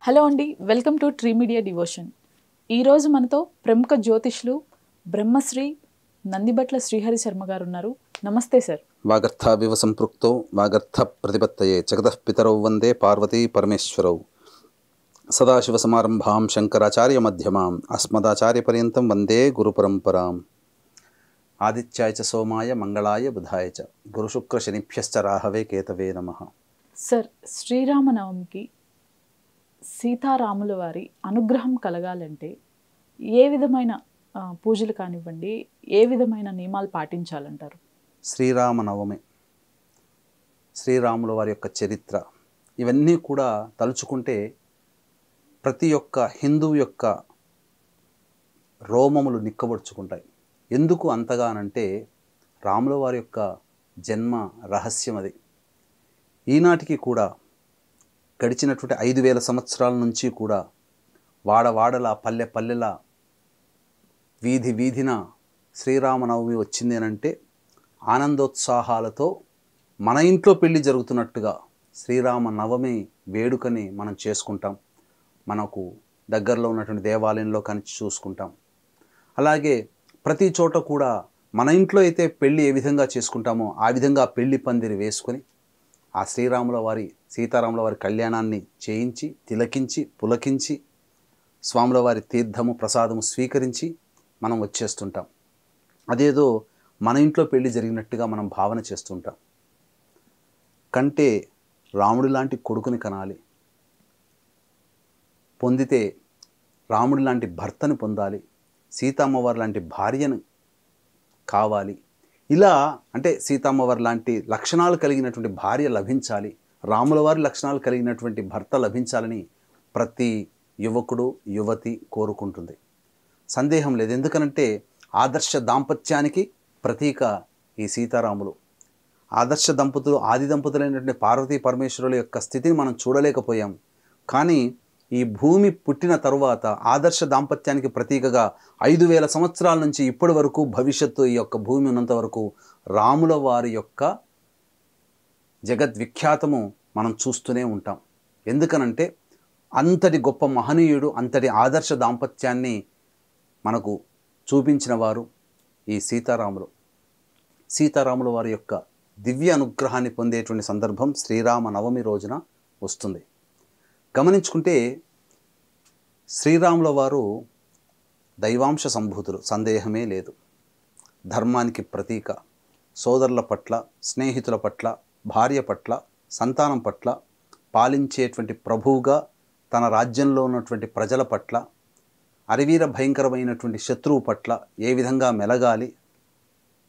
Hello అండి, welcome to tree media devotion. ఈరోజు మనతో ప్రముఖ జ్యోతిష్లు బ్రహ్మశ్రీ నందిబట్ల శ్రీహరి శర్మ గారు ఉన్నారు. నమస్తే సార్. వాగర్థావివ సంపృక్తో వాగర్థ ప్రతిపత్తయే జగతః పితరౌ వందే పార్వతీ పరమేశ్వరౌ. సదాశివసమారంభాం శంకరాచార్య మధ్యమాం అస్మదాచార్య పర్యంతం వందే గురుపరంపరాం. ఆదిత్యాయ చ సోమాయ మంగళాయ బుధాయ చ గురుశుక్ర శనిభ్యశ్చ రాహవే కేతవే నమః. సార్, శ్రీరామనవమికి సీతారాముల వారి అనుగ్రహం కలగాలంటే ఏ విధమైన పూజలు కానివ్వండి, ఏ విధమైన నియమాలు పాటించాలంటారు? శ్రీరామనవమి, శ్రీరాముల వారి యొక్క చరిత్ర, ఇవన్నీ కూడా తలుచుకుంటే ప్రతి ఒక్క హిందువు యొక్క రోమములు నిక్కబొడుచుకుంటాయి. ఎందుకు అంతగానంటే రాముల వారి యొక్క జన్మ రహస్యం అది. ఈనాటికి కూడా గడిచినటువంటి 5,000 సంవత్సరాల నుంచి కూడా వాడవాడల పల్లె పల్లెల వీధి వీధిన శ్రీరామనవమి వచ్చింది అంటే ఆనందోత్సాహాలతో మన ఇంట్లో పెళ్లి జరుగుతున్నట్టుగా శ్రీరామనవమి వేడుకని మనం చేసుకుంటాం. మనకు దగ్గరలో ఉన్నటువంటి దేవాలయంలో కనిచి చూసుకుంటాం. అలాగే ప్రతి చోట కూడా మన ఇంట్లో అయితే పెళ్ళి ఏ విధంగా చేసుకుంటామో ఆ విధంగా పెళ్లి పందిరి వేసుకొని ఆ శ్రీరాముల వారి సీతారాముల వారి కళ్యాణాన్ని చేయించి తిలకించి పులకించి స్వాముల వారి తీర్థము ప్రసాదము స్వీకరించి మనం వచ్చేస్తుంటాం. అదేదో మన ఇంట్లో పెళ్లి జరిగినట్టుగా మనం భావన చేస్తుంటాం. కంటే రాముడి లాంటి కొడుకుని కనాలి, పొందితే రాముడి లాంటి భర్తని పొందాలి, సీతమ్మవారి లాంటి భార్యను కావాలి. ఇలా అంటే సీతమ్మవారి లాంటి లక్షణాలు కలిగినటువంటి భార్య లభించాలి, రాముల వారి లక్షణాలు కలిగినటువంటి భర్త లభించాలని ప్రతి యువకుడు యువతి కోరుకుంటుంది. సందేహం లేదు. ఎందుకనంటే ఆదర్శ దాంపత్యానికి ప్రతీక ఈ సీతారాములు. ఆదర్శ దంపతులు, ఆది దంపతులైనటువంటి పార్వతీ పరమేశ్వరుల యొక్క స్థితిని మనం చూడలేకపోయాం. కానీ ఈ భూమి పుట్టిన తరువాత ఆదర్శ దాంపత్యానికి ప్రతీకగా 5,000 సంవత్సరాల నుంచి ఇప్పటి వరకు, భవిష్యత్తు ఈ యొక్క భూమి ఉన్నంత వరకు రాముల వారి యొక్క జగద్విఖ్యాతము మనం చూస్తూనే ఉంటాం. ఎందుకనంటే అంతటి గొప్ప మహనీయుడు, అంతటి ఆదర్శ దాంపత్యాన్ని మనకు చూపించిన వారు ఈ సీతారాములు. సీతారాముల వారి యొక్క దివ్య అనుగ్రహాన్ని పొందేటువంటి సందర్భం శ్రీరామనవమి రోజున వస్తుంది. గమనించుకుంటే శ్రీరాముల వారు దైవాంశ సంభూతులు, సందేహమే లేదు. ధర్మానికి ప్రతీక. సోదరుల పట్ల, స్నేహితుల పట్ల, భార్య పట్ల, సంతానం పట్ల, పాలించేటువంటి ప్రభువుగా తన రాజ్యంలో ఉన్నటువంటి ప్రజల పట్ల, అరివీర భయంకరమైనటువంటి శత్రువు పట్ల ఏ విధంగా మెలగాలి,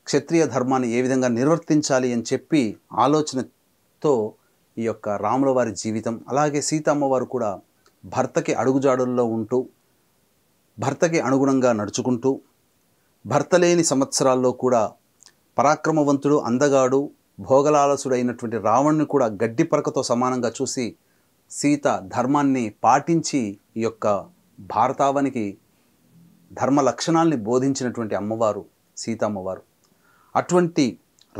క్షత్రియ ధర్మాన్ని ఏ విధంగా నిర్వర్తించాలి అని చెప్పి ఆలోచనతో ఈ యొక్క రాముల వారి జీవితం. అలాగే సీతమ్మవారు కూడా భర్తకి అడుగుజాడుల్లో ఉంటూ, భర్తకి అనుగుణంగా నడుచుకుంటూ, భర్త లేని సంవత్సరాల్లో కూడా పరాక్రమవంతుడు, అందగాడు, భోగలాలసుడైనటువంటి రావణ్ణి కూడా గడ్డి పరకతో సమానంగా చూసి సీత ధర్మాన్ని పాటించి ఈ యొక్క భారతావనికి ధర్మ లక్షణాల్ని బోధించినటువంటి అమ్మవారు సీతమ్మవారు. అటువంటి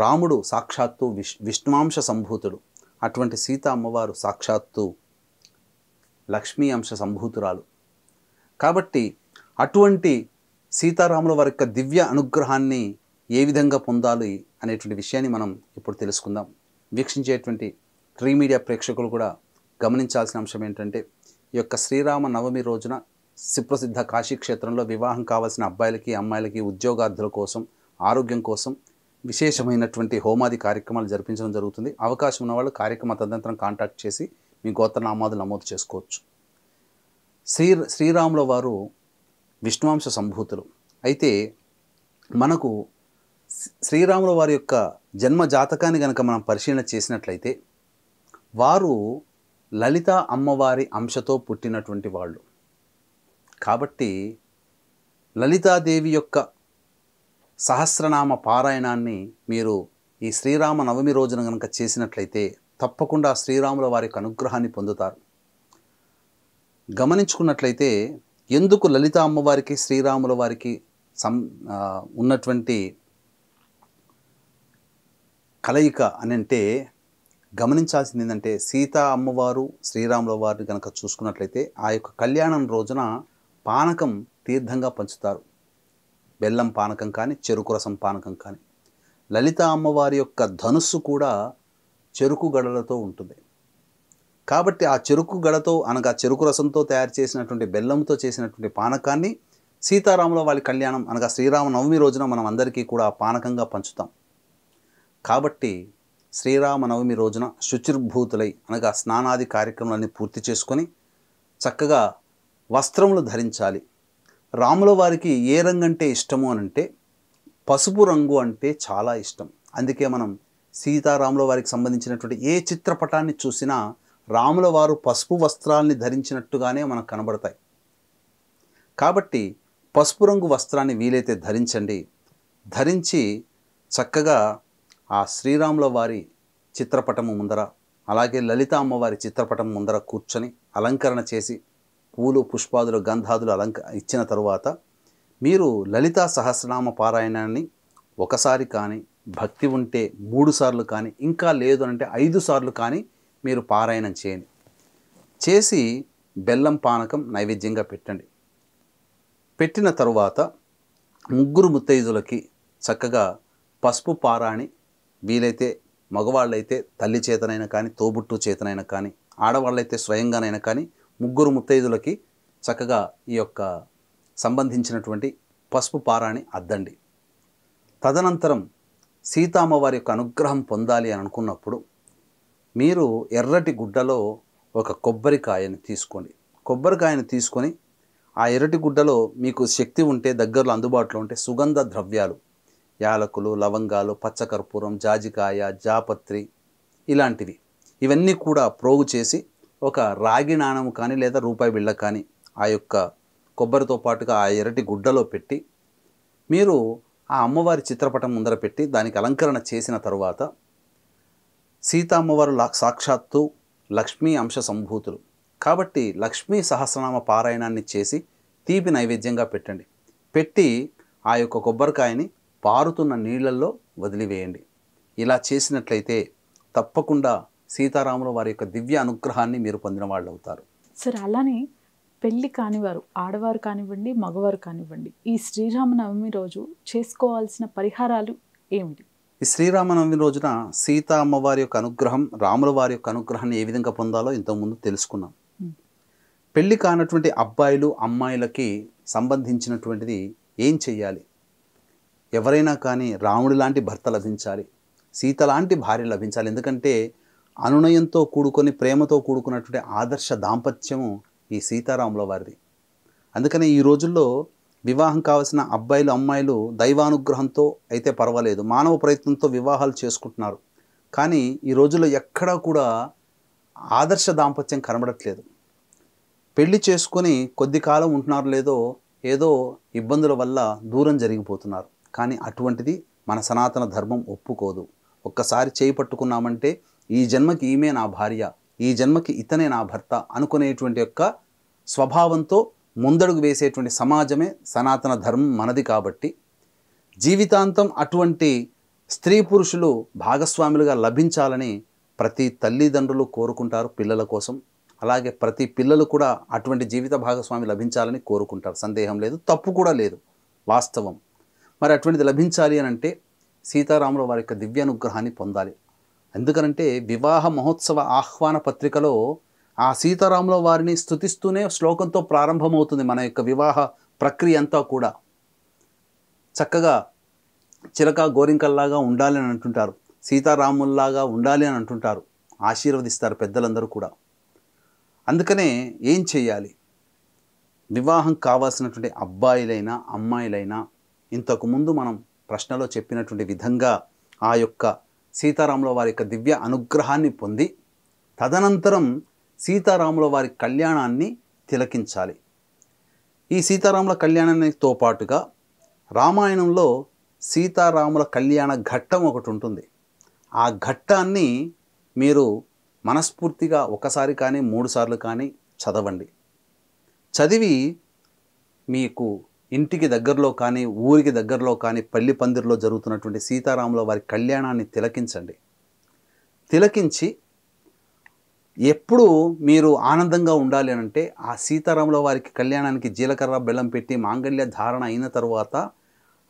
రాముడు సాక్షాత్తు విష్ణువాంశ సంభూతుడు. అటువంటి సీత అమ్మవారు సాక్షాత్తు లక్ష్మీ అంశ సంభూతురాలు. కాబట్టి అటువంటి సీతారాముల వారి యొక్క దివ్య అనుగ్రహాన్ని ఏ విధంగా పొందాలి అనేటువంటి విషయాన్ని మనం ఇప్పుడు తెలుసుకుందాం. వీక్షించేటువంటి ట్రీ మీడియా ప్రేక్షకులు కూడా గమనించాల్సిన అంశం ఏంటంటే, ఈ యొక్క శ్రీరామ నవమి రోజున సుప్రసిద్ధ కాశీక్షేత్రంలో వివాహం కావాల్సిన అబ్బాయిలకి, అమ్మాయిలకి, ఉద్యోగార్థుల కోసం, ఆరోగ్యం కోసం విశేషమైనటువంటి హోమాది కార్యక్రమాలు జరిపించడం జరుగుతుంది. అవకాశం ఉన్నవాళ్ళు కార్యక్రమ తదనంతరం కాంటాక్ట్ చేసి మీ గోత్రనామాదులు నమోదు చేసుకోవచ్చు. శ్రీరాముల వారు విష్ణువాంశ సంభూతులు. అయితే మనకు శ్రీరాముల వారి యొక్క జన్మ జాతకాన్ని కనుక మనం పరిశీలన చేసినట్లయితే వారు లలిత అమ్మవారి అంశతో పుట్టినటువంటి వాళ్ళు. కాబట్టి లలితాదేవి యొక్క సహస్రనామ పారాయణాన్ని మీరు ఈ శ్రీరామ నవమి రోజున కనుక చేసినట్లయితే తప్పకుండా శ్రీరాముల వారి యొక్క అనుగ్రహాన్ని పొందుతారు. గమనించుకున్నట్లయితే ఎందుకు లలిత అమ్మవారికి శ్రీరాముల వారికి ఉన్నటువంటి కలయిక అని అంటే, గమనించాల్సింది ఏంటంటే సీతా అమ్మవారు శ్రీరాముల వారిని కనుక చూసుకున్నట్లయితే ఆ యొక్క కళ్యాణం రోజున పానకం తీర్థంగా పంచుతారు. బెల్లం పానకం కానీ చెరుకు రసం పానకం కానీ. లలిత అమ్మవారి యొక్క ధనుస్సు కూడా చెరుకు గడలతో ఉంటుంది. కాబట్టి ఆ చెరుకు గడతో అనగా చెరుకు రసంతో తయారు చేసినటువంటి బెల్లంతో చేసినటువంటి పానకాన్ని సీతారాముల వారి కళ్యాణం అనగా శ్రీరామనవమి రోజున మనం అందరికీ కూడా పానకంగా పంచుతాం. కాబట్టి శ్రీరామనవమి రోజున శుచిర్భూతులై అనగా స్నానాది కార్యక్రమాలన్నీ పూర్తి చేసుకొని చక్కగా వస్త్రములు ధరించాలి. రాముల వారికి ఏ రంగు అంటే ఇష్టము అనంటే పసుపు రంగు అంటే చాలా ఇష్టం. అందుకే మనం సీతారాముల వారికి సంబంధించినటువంటి ఏ చిత్రపటాన్ని చూసినా రాముల వారు పసుపు వస్త్రాల్ని ధరించినట్టుగానే మనకు కనబడతాయి. కాబట్టి పసుపు రంగు వస్త్రాన్ని వీలైతే ధరించండి. ధరించి చక్కగా ఆ శ్రీరాముల వారి చిత్రపటము ముందర అలాగే లలిత అమ్మవారి చిత్రపటం ముందర కూర్చొని అలంకరణ చేసి పూలు పుష్పాదులు గంధాదులు ఇచ్చిన తరువాత మీరు లలితా సహస్రనామ పారాయణాన్ని ఒకసారి కానీ భక్తి ఉంటే 3 సార్లు కానీ ఇంకా లేదు అంటే 5 సార్లు కానీ మీరు పారాయణం చేయండి. చేసి బెల్లం పానకం నైవేద్యంగా పెట్టండి. పెట్టిన తరువాత ముగ్గురు ముత్తైదులకి చక్కగా పసుపు పారాణి వీలైతే మగవాళ్ళైతే తల్లి చేతనైనా కానీ తోబుట్టు చేతనైనా కానీ ఆడవాళ్ళైతే స్వయంగానైనా కానీ ముగ్గురు ముత్తైదులకి చక్కగా ఈ యొక్క సంబంధించినటువంటి పసుపు పారాణి అద్దండి. తదనంతరం సీతామ్మవారి యొక్క అనుగ్రహం పొందాలి అని అనుకున్నప్పుడు మీరు ఎర్రటి గుడ్డలో ఒక కొబ్బరికాయని తీసుకోండి. కొబ్బరికాయని తీసుకొని ఆ ఎర్రటి గుడ్డలో మీకు శక్తి ఉంటే దగ్గరలో అందుబాటులో ఉంటే సుగంధ ద్రవ్యాలు యాలకులు లవంగాలు పచ్చకర్పూరం జాజికాయ జాపత్రి ఇలాంటివి ఇవన్నీ కూడా ప్రోగు చేసి ఒక రాగి నాణము కానీ లేదా రూపాయి బిళ్ళ కానీ ఆ యొక్క కొబ్బరితో పాటుగా ఆ ఎర్రటి గుడ్డలో పెట్టి మీరు ఆ అమ్మవారి చిత్రపటం ముందర పెట్టి దానికి అలంకరణ చేసిన తరువాత సీతా అమ్మవారు సాక్షాత్తు లక్ష్మీ అంశ సంభూతులు కాబట్టి లక్ష్మీ సహస్రనామ పారాయణాన్ని చేసి తీపి నైవేద్యంగా పెట్టండి. పెట్టి ఆ యొక్క కొబ్బరికాయని పారుతున్న నీళ్ళల్లో వదిలివేయండి. ఇలా చేసినట్లయితే తప్పకుండా సీతారాముల వారి యొక్క దివ్య అనుగ్రహాన్ని మీరు పొందిన వాళ్ళు అవుతారు. సార్ అలానే పెళ్ళి కానివారు ఆడవారు కానివ్వండి మగవారు కానివ్వండి ఈ శ్రీరామనవమి రోజు చేసుకోవాల్సిన పరిహారాలు ఏమిటి? ఈ శ్రీరామనవమి రోజున సీతా అమ్మవారి యొక్క అనుగ్రహం రాముల వారి యొక్క అనుగ్రహాన్ని ఏ విధంగా పొందాలో ఇంతకుముందు తెలుసుకున్నాం. పెళ్ళి కానటువంటి అబ్బాయిలు అమ్మాయిలకి సంబంధించినటువంటిది ఏం చెయ్యాలి? ఎవరైనా కానీ రాముడి లాంటి భర్త లభించాలి, సీత లాంటి భార్య లభించాలి. ఎందుకంటే అనునయంతో కూడుకొని ప్రేమతో కూడుకున్నటువంటి ఆదర్శ దాంపత్యము ఈ సీతారాముల వారిది. అందుకని ఈ రోజుల్లో వివాహం కావాల్సిన అబ్బాయిలు అమ్మాయిలు దైవానుగ్రహంతో అయితే పర్వాలేదు, మానవ ప్రయత్నంతో వివాహాలు చేసుకుంటున్నారు. కానీ ఈ రోజుల్లో ఎక్కడా కూడా ఆదర్శ దాంపత్యం కనబడట్లేదు. పెళ్లి చేసుకొని కొద్ది కాలం ఉంటున్నారు లేదో ఏదో ఇబ్బందుల వల్ల దూరం జరిగిపోతున్నారు. కానీ అటువంటిది మన సనాతన ధర్మం ఒప్పుకోదు. ఒక్కసారి చేయి పట్టుకున్నామంటే ఈ జన్మకి ఈమె నా భార్య, ఈ జన్మకి ఇతనే నా భర్త అనుకునేటువంటి యొక్క స్వభావంతో ముందడుగు వేసేటువంటి సమాజమే సనాతన ధర్మం మనది. కాబట్టి జీవితాంతం అటువంటి స్త్రీ పురుషులు భాగస్వాములుగా లభించాలని ప్రతి తల్లిదండ్రులు కోరుకుంటారు పిల్లల కోసం. అలాగే ప్రతి పిల్లలు కూడా అటువంటి జీవిత భాగస్వామి లభించాలని కోరుకుంటారు. సందేహం లేదు, తప్పు కూడా లేదు, వాస్తవం. మరి అటువంటిది లభించాలి అని అంటే సీతారాముల వారి యొక్క దివ్యానుగ్రహాన్ని పొందాలి. ఎందుకనంటే వివాహ మహోత్సవ ఆహ్వాన పత్రికలో ఆ సీతారాముల వారిని స్తుతిస్తూనే శ్లోకంతో ప్రారంభమవుతుంది మన యొక్క వివాహ ప్రక్రియ అంతా కూడా. చక్కగా చిలక గోరింకల్లాగా ఉండాలి అని అంటుంటారు, సీతారాముల్లాగా ఉండాలి అని అంటుంటారు, ఆశీర్వదిస్తారు పెద్దలందరూ కూడా. అందుకనే ఏం చేయాలి? వివాహం కావాల్సినటువంటి అబ్బాయిలైనా అమ్మాయిలైనా ఇంతకుముందు మనం ప్రశ్నలో చెప్పినటువంటి విధంగా ఆ యొక్క సీతారాముల వారి యొక్క దివ్య అనుగ్రహాన్ని పొంది తదనంతరం సీతారాముల వారి కళ్యాణాన్ని తిలకించాలి. ఈ సీతారాముల కళ్యాణానితో పాటుగా రామాయణంలో సీతారాముల కళ్యాణ ఘట్టం ఒకటి ఉంటుంది. ఆ ఘట్టాన్ని మీరు మనస్ఫూర్తిగా ఒకసారి కానీ 3 సార్లు కానీ చదవండి. చదివి మీకు ఇంటికి దగ్గరలో కానీ ఊరికి దగ్గరలో కానీ పల్లి పందిరిలో జరుగుతున్నటువంటి సీతారాముల వారి కళ్యాణాన్ని తిలకించండి. తిలకించి ఎప్పుడు మీరు ఆనందంగా ఉండాలి అని అంటే ఆ సీతారాముల వారికి కళ్యాణానికి జీలకర్ర బెల్లం పెట్టి మాంగళ్య ధారణ అయిన తర్వాత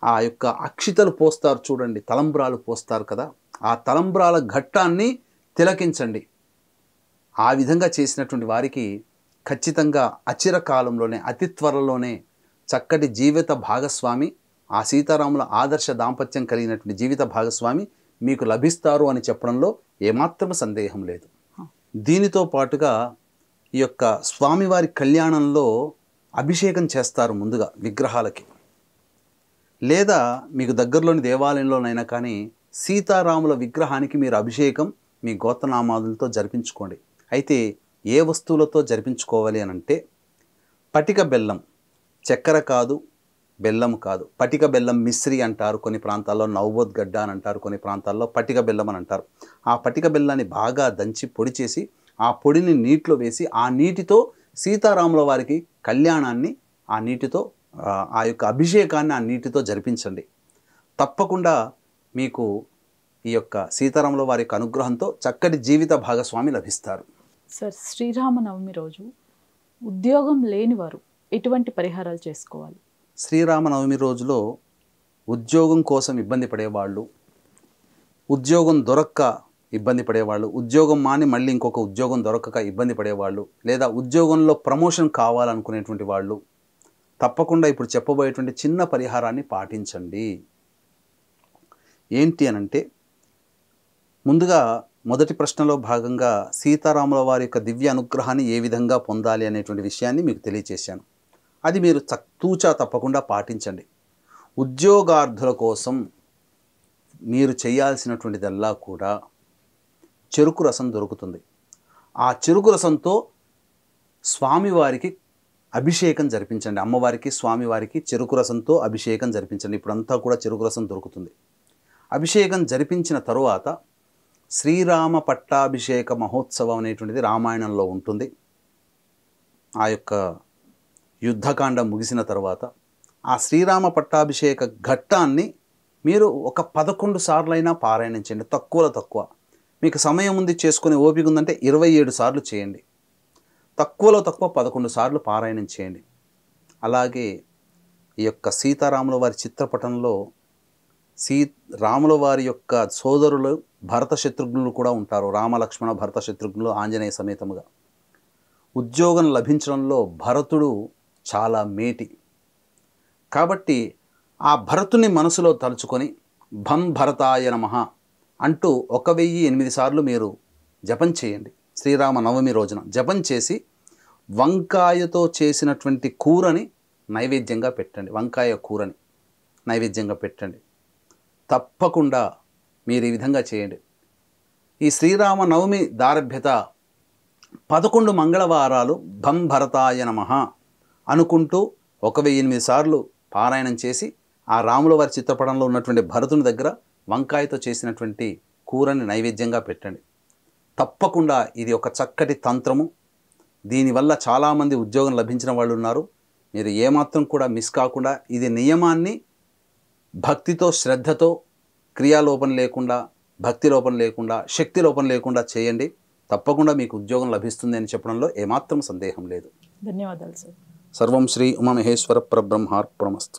ఆ యొక్క అక్షితలు పోస్తారు చూడండి, తలంబ్రాలు పోస్తారు కదా, ఆ తలంబ్రాల ఘట్టాన్ని తిలకించండి. ఆ విధంగా చేసినటువంటి వారికి ఖచ్చితంగా అచిరకాలంలోనే, అతి త్వరలోనే చక్కటి జీవిత భాగస్వామి, ఆ సీతారాముల ఆదర్శ దాంపత్యం కలిగినటువంటి జీవిత భాగస్వామి మీకు లభిస్తారు అని చెప్పడంలో ఏమాత్రం సందేహం లేదు. దీనితో పాటుగా ఈ యొక్క స్వామివారి కళ్యాణంలో అభిషేకం చేస్తారు ముందుగా విగ్రహాలకి, లేదా మీకు దగ్గరలోని దేవాలయంలోనైనా కానీ సీతారాముల విగ్రహానికి మీరు అభిషేకం మీ గోత్రనామాదులతో జరిపించుకోండి. అయితే ఏ వస్తువులతో జరిపించుకోవాలి అని అంటే పటిక బెల్లం, చక్కెర కాదు, బెల్లం కాదు. పటిక బెల్లం మిశ్రి అంటారు కొన్ని ప్రాంతాల్లో, నవబోద్గడ్డ అని అంటారు కొన్ని ప్రాంతాల్లో, పటిక బెల్లం అని అంటారు. ఆ పటిక బెల్లాన్ని బాగా దంచి పొడి చేసి ఆ పొడిని నీటిలో వేసి ఆ నీటితో సీతారాముల వారికి కళ్యాణాన్ని ఆ నీటితో ఆ యొక్క అభిషేకాన్ని ఆ నీటితో జరిపించండి. తప్పకుండా మీకు ఈ యొక్క సీతారాముల వారి యొక్క అనుగ్రహంతో చక్కటి జీవిత భాగస్వామి లభిస్తారు. సార్, శ్రీరామనవమి రోజు ఉద్యోగం లేని వారు ఎటువంటి పరిహారాలు చేసుకోవాలి? శ్రీరామనవమి రోజులో ఉద్యోగం కోసం ఇబ్బంది పడేవాళ్ళు, ఉద్యోగం దొరక్క ఇబ్బంది పడేవాళ్ళు, ఉద్యోగం మాని మళ్ళీ ఇంకొక ఉద్యోగం దొరకక ఇబ్బంది పడేవాళ్ళు, లేదా ఉద్యోగంలో ప్రమోషన్ కావాలనుకునేటువంటి వాళ్ళు తప్పకుండా ఇప్పుడు చెప్పబోయేటువంటి చిన్న పరిహారాన్ని పాటించండి. ఏంటి అనంటే, ముందుగా మొదటి ప్రశ్నలో భాగంగా సీతారాముల వారి యొక్క దివ్య అనుగ్రహాన్ని ఏ విధంగా పొందాలి అనేటువంటి విషయాన్ని మీకు తెలియచేశాను. అది మీరు తూచా తప్పకుండా పాటించండి. ఉద్యోగార్థుల కోసం మీరు చేయాల్సినటువంటిదల్లా కూడా చెరుకు రసం దొరుకుతుంది. ఆ చెరుకు రసంతో స్వామివారికి అభిషేకం జరిపించండి. అమ్మవారికి స్వామివారికి చెరుకు రసంతో అభిషేకం జరిపించండి. ఇప్పుడంతా కూడా చెరుకు రసం దొరుకుతుంది. అభిషేకం జరిపించిన తరువాత శ్రీరామ పట్టాభిషేక మహోత్సవం అనేటువంటిది రామాయణంలో ఉంటుంది. ఆ యొక్క యుద్ధకాండం ముగిసిన తర్వాత ఆ శ్రీరామ పట్టాభిషేక ఘట్టాన్ని మీరు ఒక 11 సార్లైనా పారాయణం చేయండి. తక్కువలో తక్కువ, మీకు సమయం ఉంది చేసుకునే ఓపిక ఉందంటే 27 సార్లు చేయండి. తక్కువలో తక్కువ 11 సార్లు పారాయణం చేయండి. అలాగే ఈ యొక్క సీతారాముల వారి చిత్రపటంలో రాముల వారి యొక్క సోదరులు భరత శత్రుఘ్నులు కూడా ఉంటారు. రామలక్ష్మణ భరత శత్రుఘ్నులు ఆంజనేయ సమేతముగా. ఉద్యోగం లభించడంలో భరతుడు చాలా మేటి కాబట్టి ఆ భరతుని మనసులో తలుచుకొని భం భరతాయ నమః అంటూ 1008 సార్లు మీరు జపం చేయండి. శ్రీరామ నవమి రోజున జపం చేసి వంకాయతో చేసినటువంటి కూరని నైవేద్యంగా పెట్టండి. వంకాయ కూరని నైవేద్యంగా పెట్టండి. తప్పకుండా మీరు ఈ విధంగా చేయండి. ఈ శ్రీరామ నవమి దారభ్యత 11 మంగళవారాలు భం భరతాయ నమః అనుకుంటూ 1008 సార్లు పారాయణం చేసి ఆ రాముల వారి చిత్రపటంలో ఉన్నటువంటి భరతుని దగ్గర వంకాయతో చేసినటువంటి కూరని నైవేద్యంగా పెట్టండి. తప్పకుండా ఇది ఒక చక్కటి తంత్రము. దీనివల్ల చాలామంది ఉద్యోగం లభించిన వాళ్ళు ఉన్నారు. మీరు ఏమాత్రం కూడా మిస్ కాకుండా ఇది నియమాన్ని భక్తితో శ్రద్ధతో క్రియాలోపం లేకుండా, భక్తి లోపం లేకుండా, శక్తి లోపం లేకుండా చేయండి. తప్పకుండా మీకు ఉద్యోగం లభిస్తుంది అని చెప్పడంలో ఏమాత్రం సందేహం లేదు. ధన్యవాదాలు సార్. సర్వం శ్రీ ఉమామహేశ్వర పరబ్రహ్మార్పణమస్తు.